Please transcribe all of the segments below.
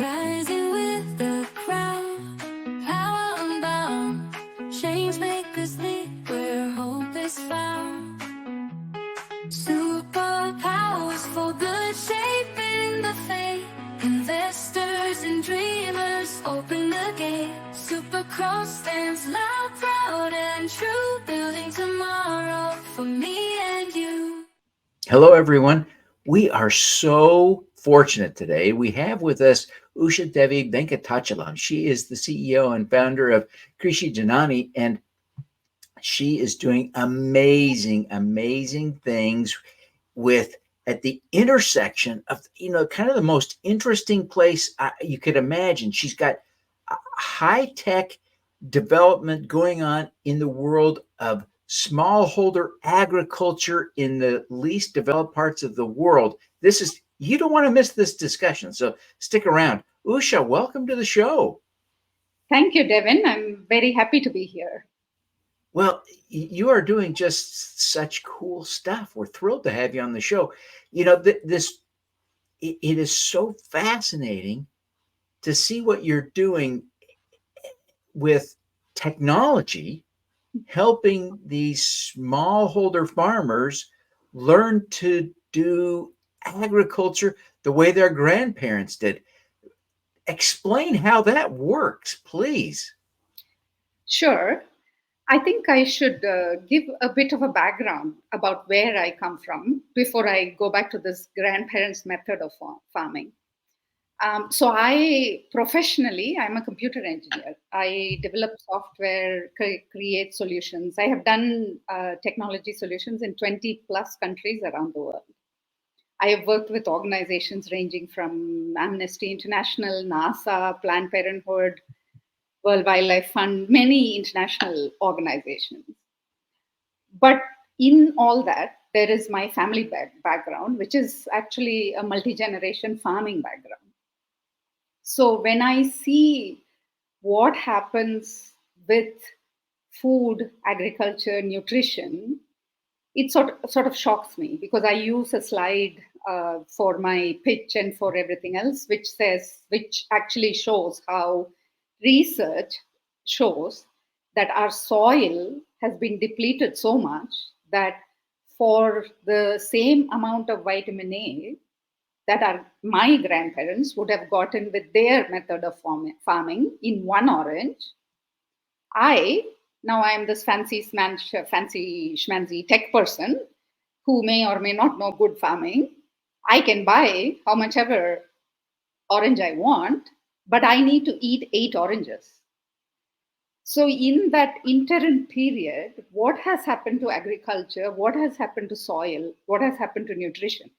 Rising with the crowd, power unbound. Chains make us leap where hope is found. Superpowers for good, shaping the fate. Investors and dreamers open the gate. Supercross stands loud, proud, and true, building tomorrow for me and you. Hello, everyone. We are so fortunate today. We have with us Usha Devi Venkatachalam. She is the CEO and founder of Krishi Janani, and she is doing amazing, amazing things with at the intersection of, kind of the most interesting place you could imagine. She's got high-tech development going on in the world of smallholder agriculture in the least developed parts of the world. You don't want to miss this discussion, so stick around. Usha, welcome to the show. Thank you, Devin. I'm very happy to be here. Well, you are doing just such cool stuff. We're thrilled to have you on the show. It is so fascinating to see what you're doing with technology, helping these smallholder farmers learn to do agriculture the way their grandparents did. Explain how that works, please. Sure. I think I should give a bit of a background about where I come from before I go back to this grandparents' method of farming. So professionally, I'm a computer engineer. I develop software, create solutions. I have done technology solutions in 20 plus countries around the world. I have worked with organizations ranging from Amnesty International, NASA, Planned Parenthood, World Wildlife Fund, many international organizations. But in all that, there is my family background, which is actually a multi-generation farming background. So when I see what happens with food, agriculture, nutrition, it sort of shocks me because I use a slide for my pitch and for everything else, which actually shows how research shows that our soil has been depleted so much that for the same amount of vitamin A that my grandparents would have gotten with their method of farming in one orange, now I am this fancy schmancy tech person who may or may not know good farming. I can buy how much ever orange I want, but I need to eat 8 oranges. So in that interim period, what has happened to agriculture? What has happened to soil? What has happened to nutrition?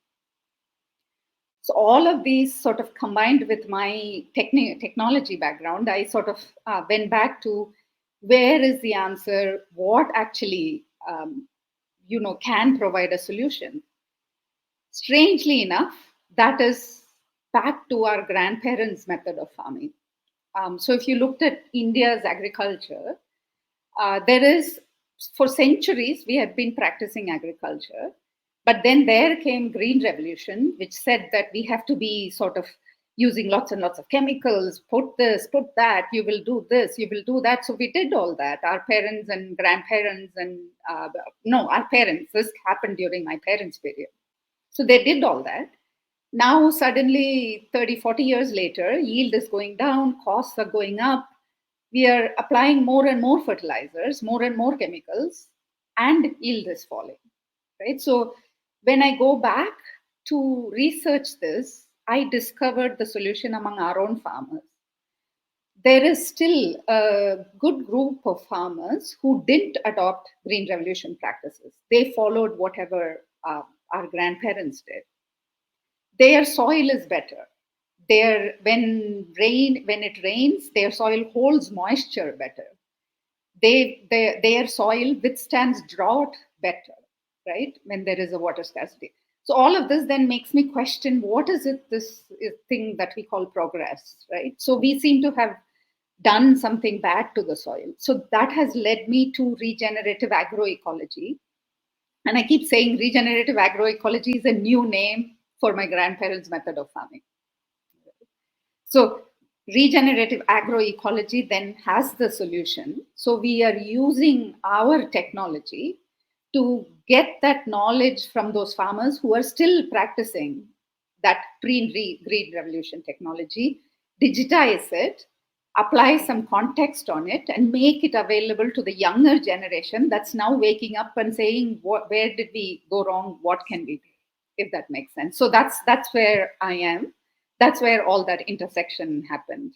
So all of these sort of combined with my technology background, I sort of went back to where is the answer? What actually, can provide a solution? Strangely enough, that is back to our grandparents' method of farming. So if you looked at India's agriculture, for centuries, we have been practicing agriculture. But then there came Green Revolution, which said that we have to be sort of using lots and lots of chemicals, put this, put that, you will do this, you will do that. So we did all that. Our parents and grandparents our parents, this happened during my parents' period. So they did all that. Now suddenly 30, 40 years later, yield is going down, costs are going up. We are applying more and more fertilizers, more and more chemicals, and yield is falling, right? So when I go back to research this, I discovered the solution among our own farmers. There is still a good group of farmers who didn't adopt Green Revolution practices. They followed whatever our grandparents did. Their soil is better. When it rains, their soil holds moisture better. Their soil withstands drought better, right? When there is a water scarcity. So all of this then makes me question, what is it, this thing that we call progress, right? So we seem to have done something bad to the soil. So that has led me to regenerative agroecology. And I keep saying regenerative agroecology is a new name for my grandparents' method of farming. So regenerative agroecology then has the solution. So we are using our technology to get that knowledge from those farmers who are still practicing that pre-green revolution technology, digitize it, apply some context on it, and make it available to the younger generation that's now waking up and saying, where did we go wrong? What can we do? If that makes sense. So that's where I am. That's where all that intersection happened.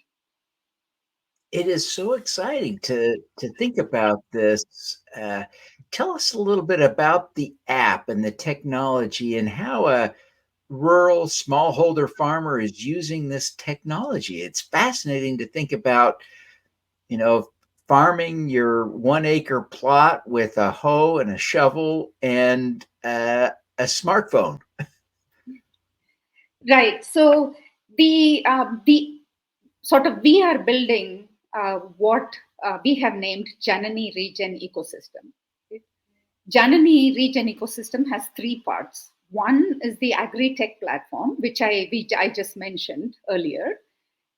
It is so exciting to think about this. Tell us a little bit about the app and the technology and how a rural smallholder farmer is using this technology. It's fascinating to think about, you know, farming your 1 acre plot with a hoe and a shovel and a smartphone. Right. So the sort of we are building what we have named Janani region ecosystem. Janani region ecosystem has three parts. One is the agritech platform, which I just mentioned earlier.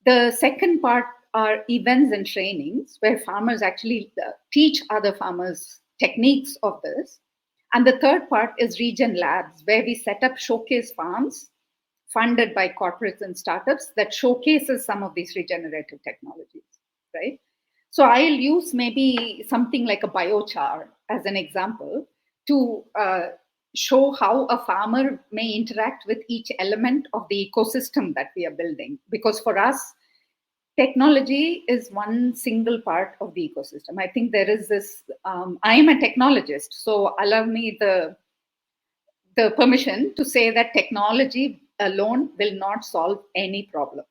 The second part are events and trainings where farmers actually teach other farmers techniques of this. And the third part is region labs, where we set up showcase farms funded by corporates and startups that showcases some of these regenerative technologies, right? So I'll use maybe something like a biochar as an example to show how a farmer may interact with each element of the ecosystem that we are building. Because for us, technology is one single part of the ecosystem. I think there is this, I am a technologist, so allow me the permission to say that technology alone will not solve any problem.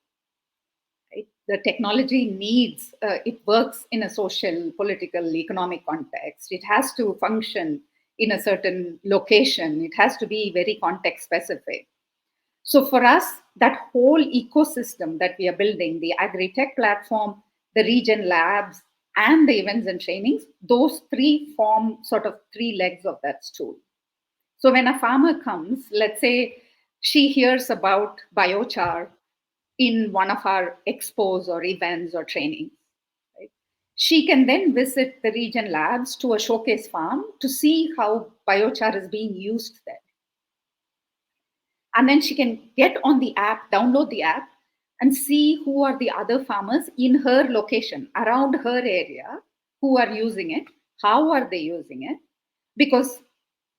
Right? The technology needs, it works in a social, political, economic context. It has to function in a certain location. It has to be very context specific. So for us, that whole ecosystem that we are building, the agritech platform, the region labs, and the events and trainings, those three form sort of three legs of that stool. So when a farmer comes, let's say she hears about biochar in one of our expos or events or trainings, right? She can then visit the region labs to a showcase farm to see how biochar is being used there. And then she can get on the app, download the app, and see who are the other farmers in her location, around her area, who are using it, how are they using it. Because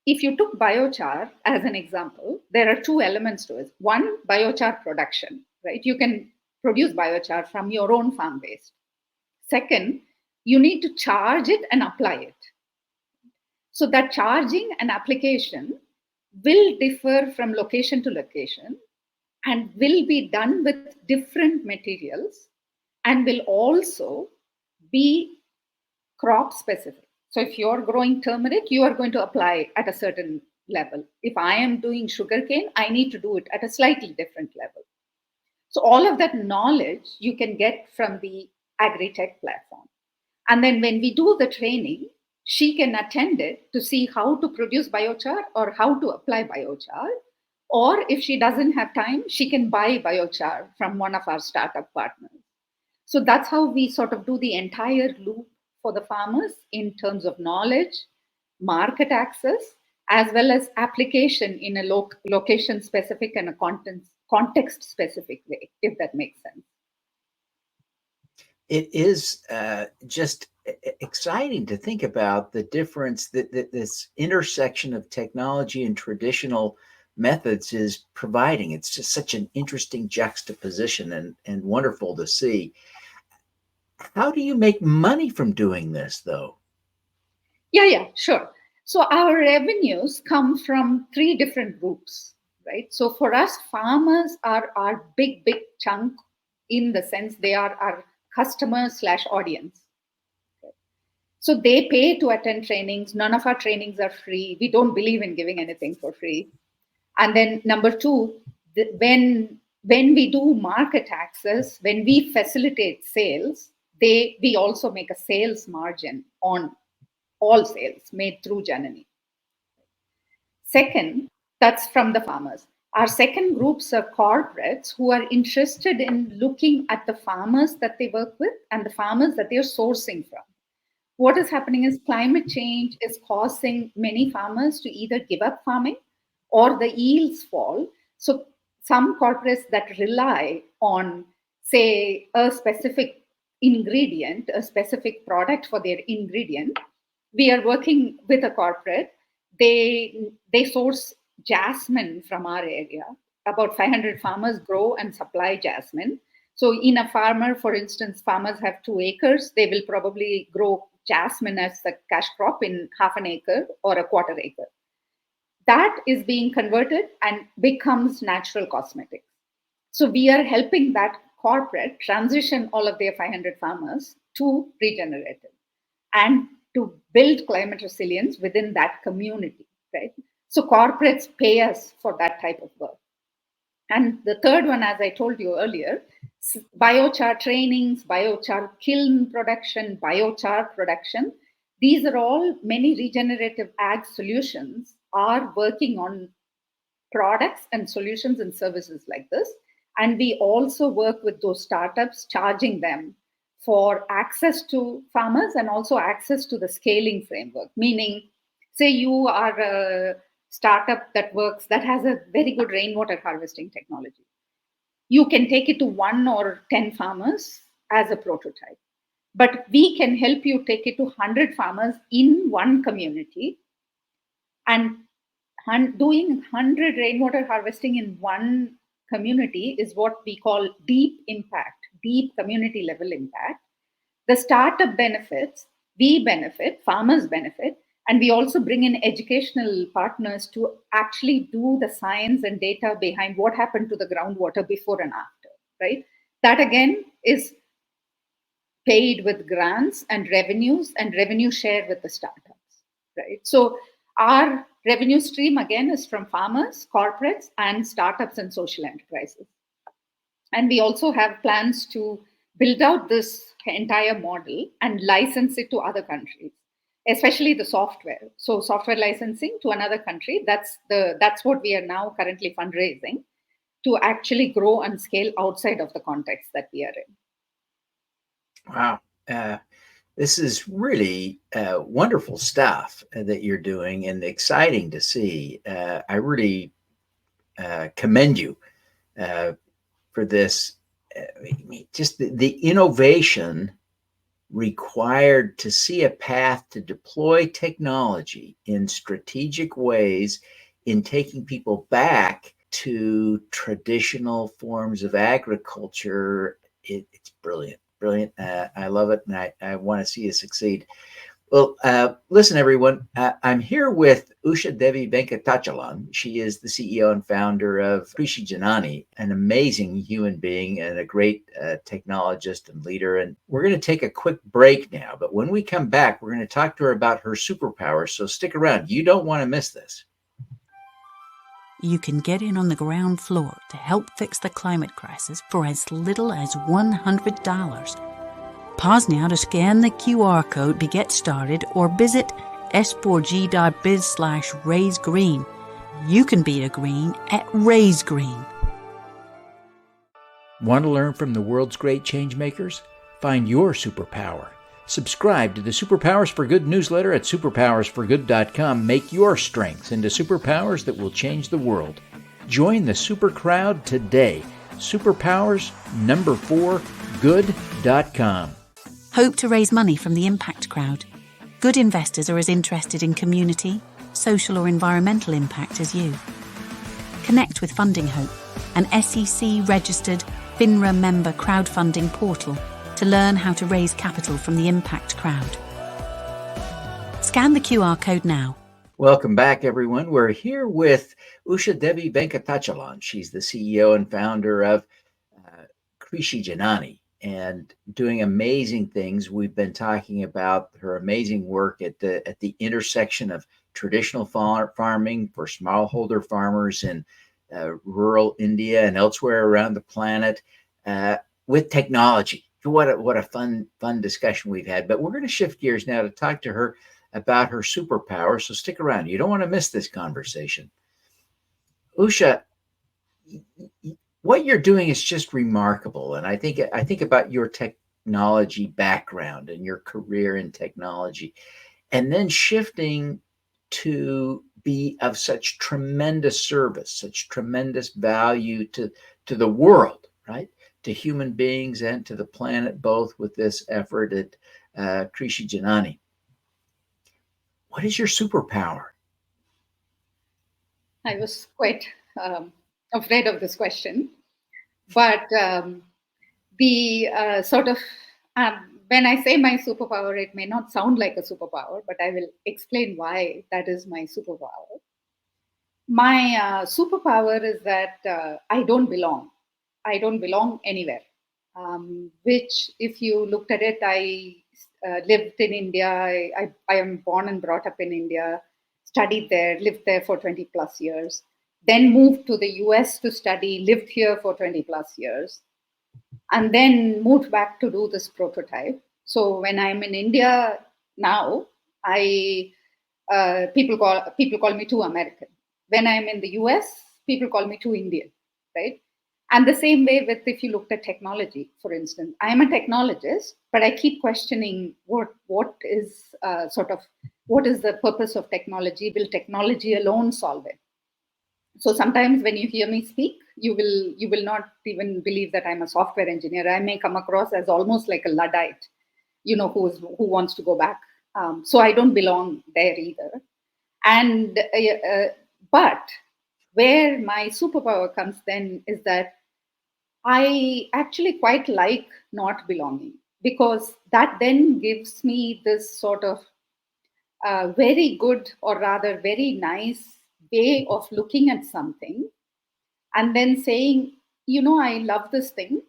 if you took biochar as an example, there are two elements to it. One, biochar production, right? You can produce biochar from your own farm waste. Second, you need to charge it and apply it. So that charging and application will differ from location to location and will be done with different materials and will also be crop specific. So if you're growing turmeric, you are going to apply at a certain level. If I am doing sugarcane, I need to do it at a slightly different level. So all of that knowledge you can get from the agritech platform. And then when we do the training, she can attend it to see how to produce biochar or how to apply biochar. Or if she doesn't have time, she can buy biochar from one of our startup partners. So that's how we sort of do the entire loop for the farmers in terms of knowledge, market access, as well as application in a location specific and a context specific way, if that makes sense. It is just exciting to think about the difference that this intersection of technology and traditional methods is providing. It's just such an interesting juxtaposition and wonderful to see. How do you make money from doing this, though? Yeah, sure. So our revenues come from three different groups, right? So for us, farmers are our big chunk in the sense they are our customers slash audience. So they pay to attend trainings. None of our trainings are free. We don't believe in giving anything for free. And then number two, when we do market access, when we facilitate sales, we also make a sales margin on all sales made through Janani. Second, that's from the farmers. Our second groups are corporates who are interested in looking at the farmers that they work with and the farmers that they are sourcing from. What is happening is climate change is causing many farmers to either give up farming or the yields fall. So some corporates that rely on, say, a specific ingredient, a specific product for their ingredient, we are working with a corporate. They source jasmine from our area. About 500 farmers grow and supply jasmine. So in a farmer, for instance, farmers have 2 acres, they will probably grow jasmine as the cash crop in half an acre or a quarter acre. That is being converted and becomes natural cosmetics. So we are helping that corporate transition all of their 500 farmers to regenerative and to build climate resilience within that community, right? So corporates pay us for that type of work. And the third one, as I told you earlier, biochar trainings, biochar kiln production, biochar production. These are all many regenerative ag solutions are working on products and solutions and services like this. And we also work with those startups, charging them for access to farmers and also access to the scaling framework. Meaning, say you are a startup that has a very good rainwater harvesting technology. You can take it to 1 or 10 farmers as a prototype. But we can help you take it to 100 farmers in one community, and doing 100 rainwater harvesting in one community is what we call deep impact, deep community level impact. The startup benefits, we benefit, farmers benefit, and we also bring in educational partners to actually do the science and data behind what happened to the groundwater before and after, right? That again is paid with grants and revenue share with the startups, right? So our revenue stream again is from farmers, corporates, and startups and social enterprises. And we also have plans to build out this entire model and license it to other countries, especially the software. So software licensing to another country, that's what we are now currently fundraising to actually grow and scale outside of the context that we are in. Wow. This is really wonderful stuff that you're doing and exciting to see. I really commend you for this. Just the innovation required to see a path to deploy technology in strategic ways in taking people back to traditional forms of agriculture. It's brilliant. Brilliant. I love it. And I want to see you succeed. Well, listen, everyone, I'm here with Usha Devi Venkatachalam. She is the CEO and founder of Krishi Janani, an amazing human being and a great technologist and leader. And we're going to take a quick break now. But when we come back, we're going to talk to her about her superpowers. So stick around. You don't want to miss this. You can get in on the ground floor to help fix the climate crisis for as little as $100. Pause now to scan the QR code to get started or visit s4g.biz/raisegreen. You can be a green at Raise Green. Want to learn from the world's great change makers? Find your superpower. Subscribe to the Superpowers for Good newsletter at superpowersforgood.com. Make your strengths into superpowers that will change the world. Join the super crowd today. Superpowers4good.com. Hope to raise money from the impact crowd. Good investors are as interested in community, social or environmental impact as you. Connect with Funding Hope, an SEC-registered FINRA member crowdfunding portal to learn how to raise capital from the impact crowd. Scan the QR code now. Welcome back, everyone. We're here with Usha Devi Venkatachalam. She's the CEO and founder of Krishi Janani and doing amazing things. We've been talking about her amazing work at the intersection of traditional farming for smallholder farmers in rural India and elsewhere around the planet with technology. What a fun discussion we've had. But we're going to shift gears now to talk to her about her superpower. So stick around. You don't want to miss this conversation. Usha, what you're doing is just remarkable. And I think about your technology background and your career in technology, and then shifting to be of such tremendous service, such tremendous value to the world, right? To human beings and to the planet, both with this effort at Krishi Janani. What is your superpower? I was quite afraid of this question, but the sort of when I say my superpower, it may not sound like a superpower, but I will explain why that is my superpower. My superpower is that I don't belong. I don't belong anywhere. Which, if you looked at it, I lived in India. I am born and brought up in India, studied there, lived there for 20 plus years, then moved to the US to study, lived here for 20 plus years, and then moved back to do this prototype. So when I'm in India now, I people call me too American. When I'm in the US, people call me too Indian, right? And the same way with, if you looked at technology, for instance, I am a technologist, but I keep questioning what is what is the purpose of technology? Will technology alone solve it? So sometimes when you hear me speak, you will not even believe that I'm a software engineer. I may come across as almost like a Luddite, who wants to go back. So I don't belong there either. And but where my superpower comes then is that I actually quite like not belonging, because that then gives me this sort of very good, or rather very nice way of looking at something and then saying, I love this thing,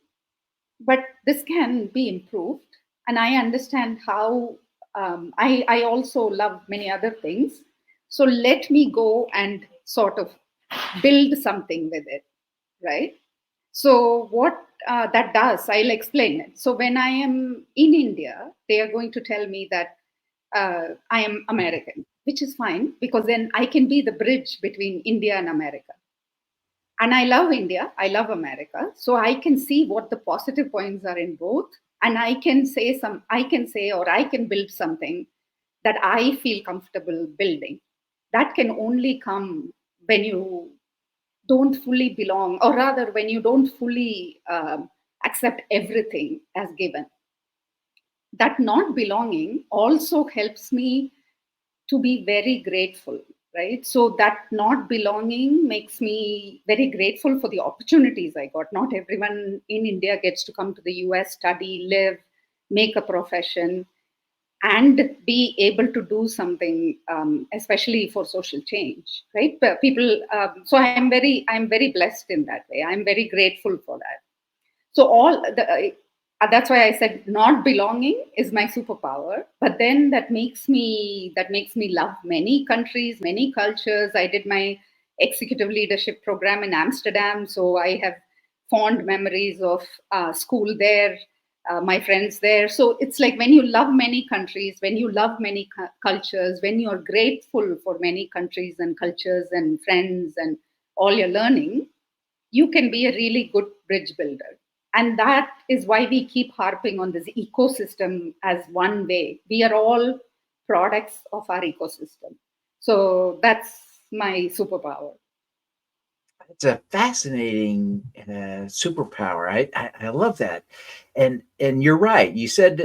but this can be improved. And I understand how I also love many other things. So let me go and sort of build something with it, right? So what that does, I'll explain it. So when I am in India, they are going to tell me that I am American, which is fine, because then I can be the bridge between India and America. And I love India, I love America, so I can see what the positive points are in both, and I can build something that I feel comfortable building. That can only come when you don't fully belong, or rather when you don't fully accept everything as given. That not belonging also helps me to be very grateful, right? So that not belonging makes me very grateful for the opportunities I got. Not everyone in India gets to come to the US, study, live, make a profession, and be able to do something, especially for social change, right? But people, so I'm very blessed in that way. I'm very grateful for that. So that's why I said not belonging is my superpower. But then that makes me love many countries, many cultures. I did my executive leadership program in Amsterdam, so I have fond memories of school there, my friends there. So it's like, when you love many countries, when you love many cultures, when you are grateful for many countries and cultures and friends and all your learning, you can be a really good bridge builder. And that is why we keep harping on this ecosystem as one way. We are all products of our ecosystem. So that's my superpower. It's a fascinating superpower. I love that, and you're right. You said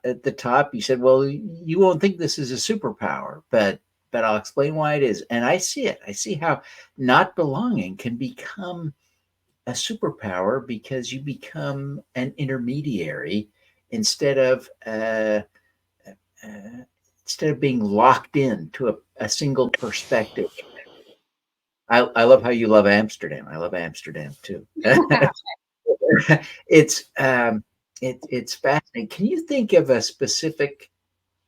at the top, you said, "Well, you won't think this is a superpower, but I'll explain why it is." And I see it. I see how not belonging can become a superpower, because you become an intermediary instead of being locked in to a single perspective. I love how you love Amsterdam. I love Amsterdam too. It's it's fascinating. Can you think of a specific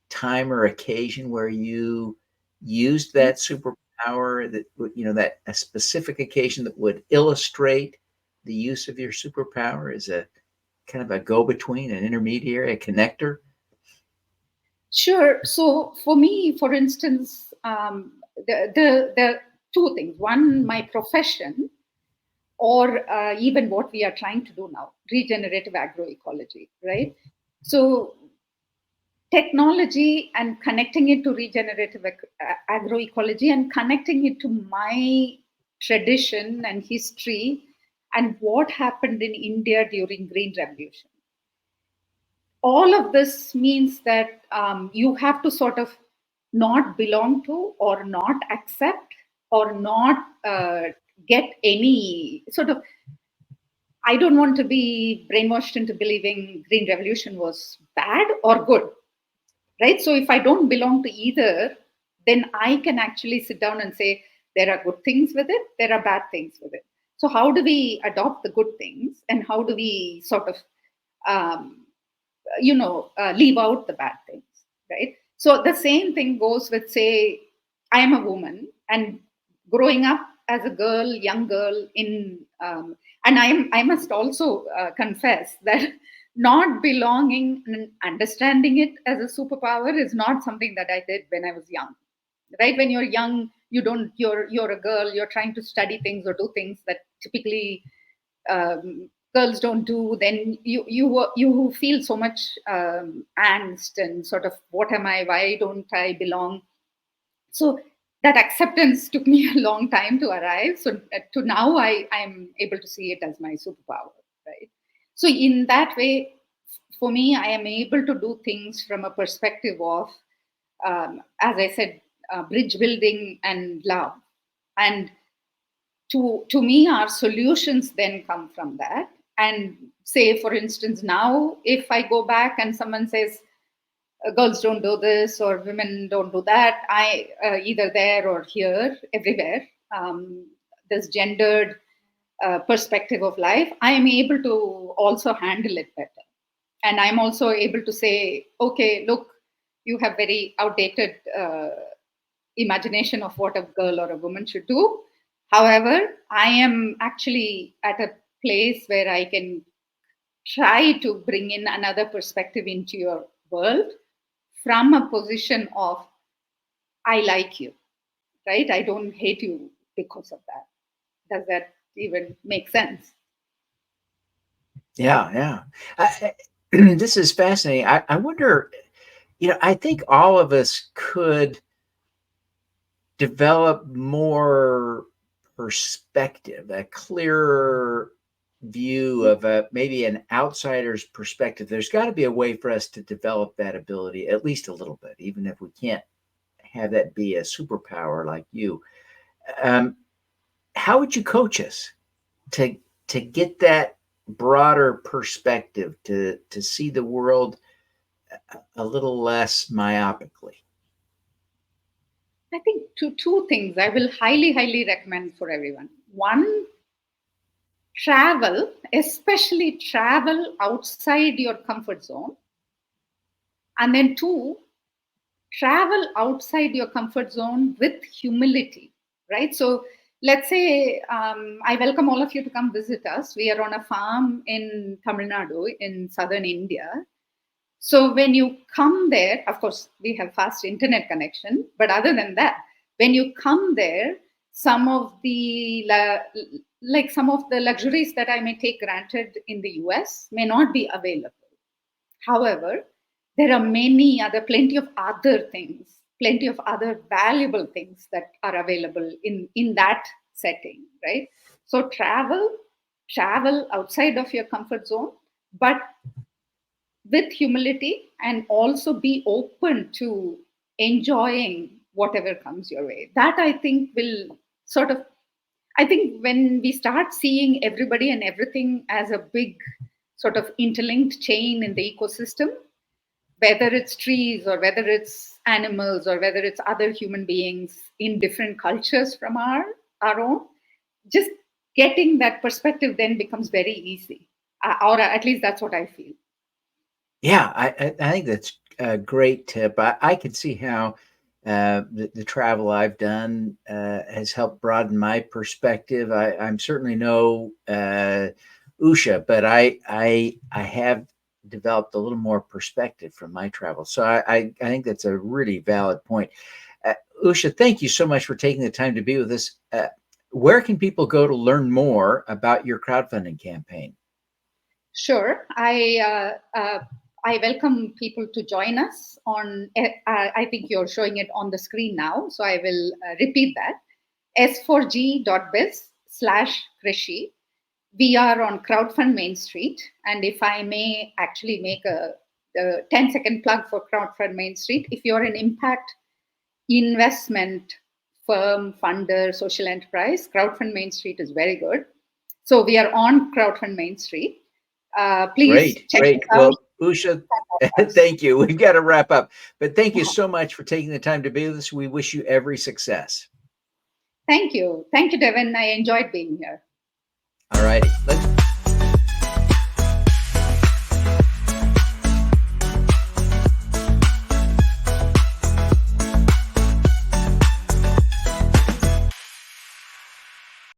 time or occasion where you used that superpower, that that a specific occasion that would illustrate the use of your superpower as a kind of a go-between, an intermediary, a connector? Sure. So for me, for instance, the two things. One, my profession or even what we are trying to do now, regenerative agroecology, right? So technology and connecting it to regenerative agroecology and connecting it to my tradition and history and what happened in India during Green Revolution. All of this means that you have to sort of not belong to or not accept or not get any sort of, I don't want to be brainwashed into believing Green Revolution was bad or good, right? So if I don't belong to either, then I can actually sit down and say there are good things with it, there are bad things with it. So how do we adopt the good things, and how do we sort of leave out the bad things, right? So the same thing goes with, say, I am a woman and growing up as a girl, young girl and I must also confess that not belonging and understanding it as a superpower is not something that I did when I was young, right? When you're young, you're a girl, you're trying to study things or do things that typically girls don't do. Then you feel so much angst and sort of, what am I, why don't I belong? So that acceptance took me a long time to arrive. So to now I'm able to see it as my superpower, right? So in that way, for me, I am able to do things from a perspective of as I said, bridge building and love. And to me, our solutions then come from that. And say, for instance, now if I go back and someone says girls don't do this or women don't do that, I either there or here, everywhere, this gendered perspective of life, I am able to also handle it better. And I'm also able to say, okay, look, you have very outdated imagination of what a girl or a woman should do. However, I am actually at a place where I can try to bring in another perspective into your world from a position of, I like you, right? I don't hate you because of that. Does that even make sense? Yeah, yeah. This is fascinating. I wonder, I think all of us could develop more perspective, a clearer view of maybe an outsider's perspective. There's got to be a way for us to develop that ability, at least a little bit, even if we can't have that be a superpower like you. How would you coach us to get that broader perspective, to see the world a little less myopically? I think two things I will highly recommend for everyone. One, travel, especially travel outside your comfort zone. And then two, travel outside your comfort zone with humility, right? So let's say I welcome all of you to come visit us. We are on a farm in Tamil Nadu in southern India. So when you come there, of course, we have fast internet connection, but other than that, when you come there, some of the luxuries that I may take granted in the US may not be available. However, there are plenty of other things, plenty of other valuable things that are available in that setting, right? So travel outside of your comfort zone, but with humility, and also be open to enjoying whatever comes your way. That I think will sort of, I think when we start seeing everybody and everything as a big sort of interlinked chain in the ecosystem, whether it's trees or whether it's animals or whether it's other human beings in different cultures from our own, just getting that perspective then becomes very easy. Or at least that's what I feel. Yeah, I think that's a great tip. I could see how the travel I've done has helped broaden my perspective. I'm certainly no Usha, but I have developed a little more perspective from my travel. So I think that's a really valid point. Usha, thank you so much for taking the time to be with us. where can people go to learn more about your crowdfunding campaign? Sure. I welcome people to join us on, I think you're showing it on the screen now, so I will repeat that. s4g.biz/Krishi. We are on Crowdfund Main Street. And if I may actually make a 10-second plug for Crowdfund Main Street, if you're an impact investment firm, funder, social enterprise, Crowdfund Main Street is very good. So we are on Crowdfund Main Street. Please check great. us out. Well, Usha, thank you. We've got to wrap up, but thank you so much for taking the time to be with us. We wish you every success. Thank you. Thank you, Devin. I enjoyed being here. All right. Let's